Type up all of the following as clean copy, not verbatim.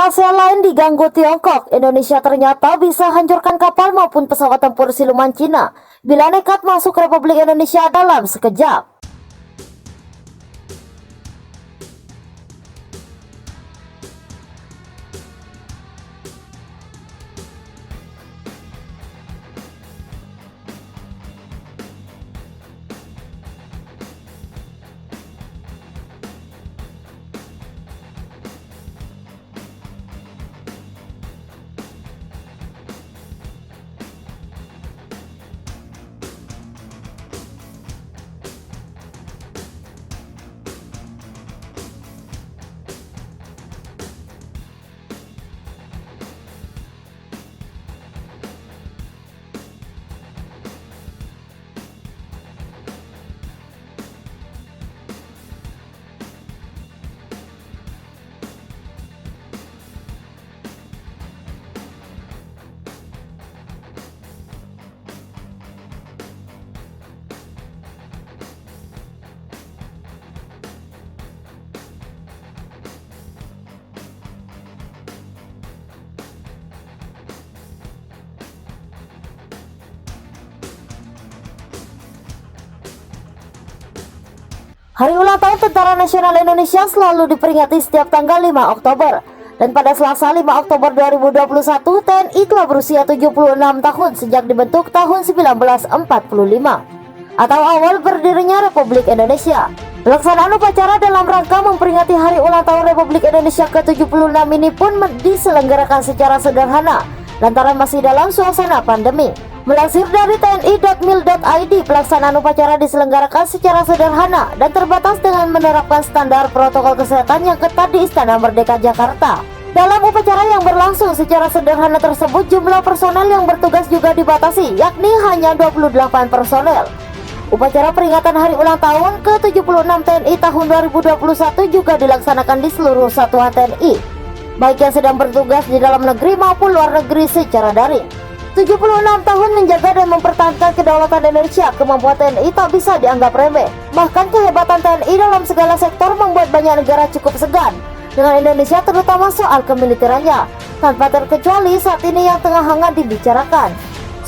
Rahasia lain diganggu Tiongkok, Indonesia ternyata bisa hancurkan kapal maupun pesawat tempur siluman Cina bila nekat masuk Republik Indonesia dalam sekejap. Hari ulang tahun Tentara Nasional Indonesia selalu diperingati setiap tanggal 5 Oktober. Dan pada Selasa 5 Oktober 2021, TNI telah berusia 76 tahun sejak dibentuk tahun 1945 atau awal berdirinya Republik Indonesia. Pelaksanaan upacara dalam rangka memperingati Hari Ulang Tahun Republik Indonesia ke-76 ini pun diselenggarakan secara sederhana lantaran masih dalam suasana pandemi. Melansir dari tni.mil.id, pelaksanaan upacara diselenggarakan secara sederhana dan terbatas dengan menerapkan standar protokol kesehatan yang ketat di Istana Merdeka Jakarta. Dalam upacara yang berlangsung secara sederhana tersebut, jumlah personel yang bertugas juga dibatasi, yakni hanya 28 personel. Upacara peringatan Hari Ulang Tahun ke-76 TNI tahun 2021 juga dilaksanakan di seluruh satuan TNI, baik yang sedang bertugas di dalam negeri maupun luar negeri secara daring. 76 tahun menjaga dan mempertahankan kedaulatan Indonesia, kemampuan TNI tak bisa dianggap remeh. Bahkan kehebatan TNI dalam segala sektor membuat banyak negara cukup segan dengan Indonesia, terutama soal kemiliterannya, tanpa terkecuali saat ini yang tengah hangat dibicarakan.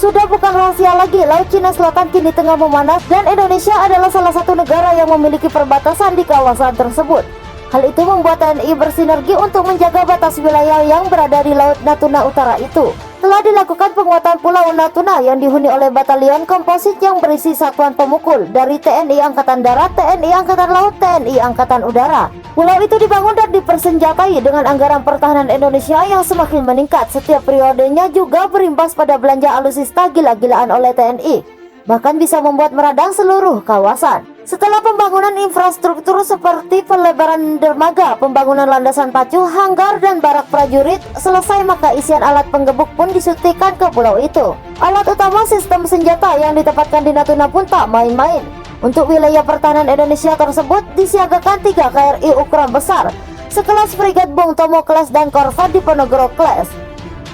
Sudah bukan rahasia lagi, Laut Cina Selatan kini tengah memanas dan Indonesia adalah salah satu negara yang memiliki perbatasan di kawasan tersebut. Hal itu membuat TNI bersinergi untuk menjaga batas wilayah yang berada di Laut Natuna Utara itu. Telah dilakukan penguatan Pulau Natuna yang dihuni oleh batalion komposit yang berisi satuan pemukul dari TNI Angkatan Darat, TNI Angkatan Laut, TNI Angkatan Udara. Pulau itu dibangun dan dipersenjatai dengan anggaran pertahanan Indonesia yang semakin meningkat setiap periodenya, juga berimbas pada belanja alutsista gila-gilaan oleh TNI, bahkan bisa membuat meradang seluruh kawasan. Setelah pembangunan infrastruktur seperti pelebaran dermaga, pembangunan landasan pacu, hanggar, dan barak prajurit selesai, maka isian alat penggebuk pun disuntikan ke pulau itu. Alat utama sistem senjata yang ditempatkan di Natuna pun tak main-main. Untuk wilayah pertahanan Indonesia tersebut disiagakan 3 KRI ukuran besar, sekelas Frigate Bung Tomo Class dan korvet Diponegoro Class.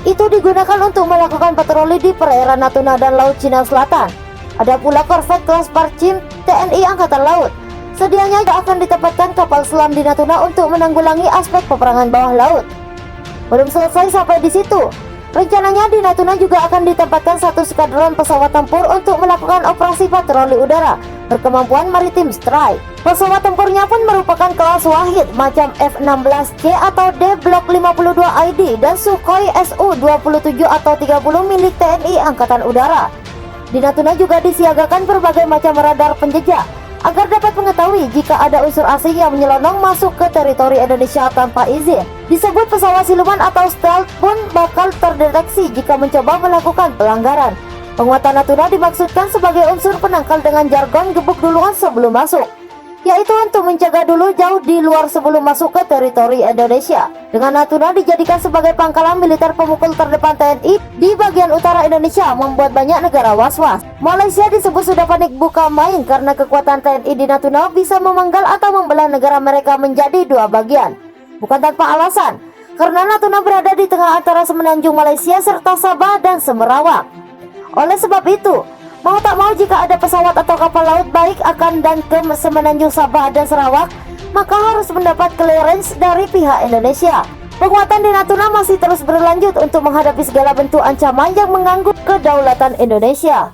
Itu digunakan untuk melakukan patroli di perairan Natuna dan Laut Cina Selatan. Ada pula korvet kelas Parchim TNI Angkatan Laut. Sedianya akan ditempatkan kapal selam di Natuna untuk menanggulangi aspek peperangan bawah laut. Belum selesai sampai di situ. Rencananya di Natuna juga akan ditempatkan 1 skadron pesawat tempur untuk melakukan operasi patroli udara berkemampuan maritim strike. Pesawat tempurnya pun merupakan kelas Wahid macam F-16C atau D Block 52 ID dan Sukhoi Su-27 atau 30 milik TNI Angkatan Udara. Di Natuna juga disiagakan berbagai macam radar penjejak agar dapat mengetahui jika ada unsur asing yang menyelonong masuk ke teritori Indonesia tanpa izin. Disebut pesawat siluman atau stealth pun bakal terdeteksi jika mencoba melakukan pelanggaran. Penguatan Natuna dimaksudkan sebagai unsur penangkal dengan jargon gebuk duluan sebelum masuk, yaitu untuk mencegah dulu jauh di luar sebelum masuk ke teritori Indonesia. Dengan Natuna dijadikan sebagai pangkalan militer pemukul terdepan TNI di bagian utara Indonesia, membuat banyak negara was-was. Malaysia disebut sudah panik buka main karena kekuatan TNI di Natuna bisa memenggal atau membelah negara mereka menjadi 2 bagian. Bukan tanpa alasan, karena Natuna berada di tengah antara semenanjung Malaysia serta Sabah dan Sarawak. Oleh sebab itu, mau tak mau jika ada pesawat atau kapal laut baik akan dan ke semenanjung Sabah dan Sarawak, maka harus mendapat clearance dari pihak Indonesia. Penguatan di Natuna masih terus berlanjut untuk menghadapi segala bentuk ancaman yang mengganggu kedaulatan Indonesia.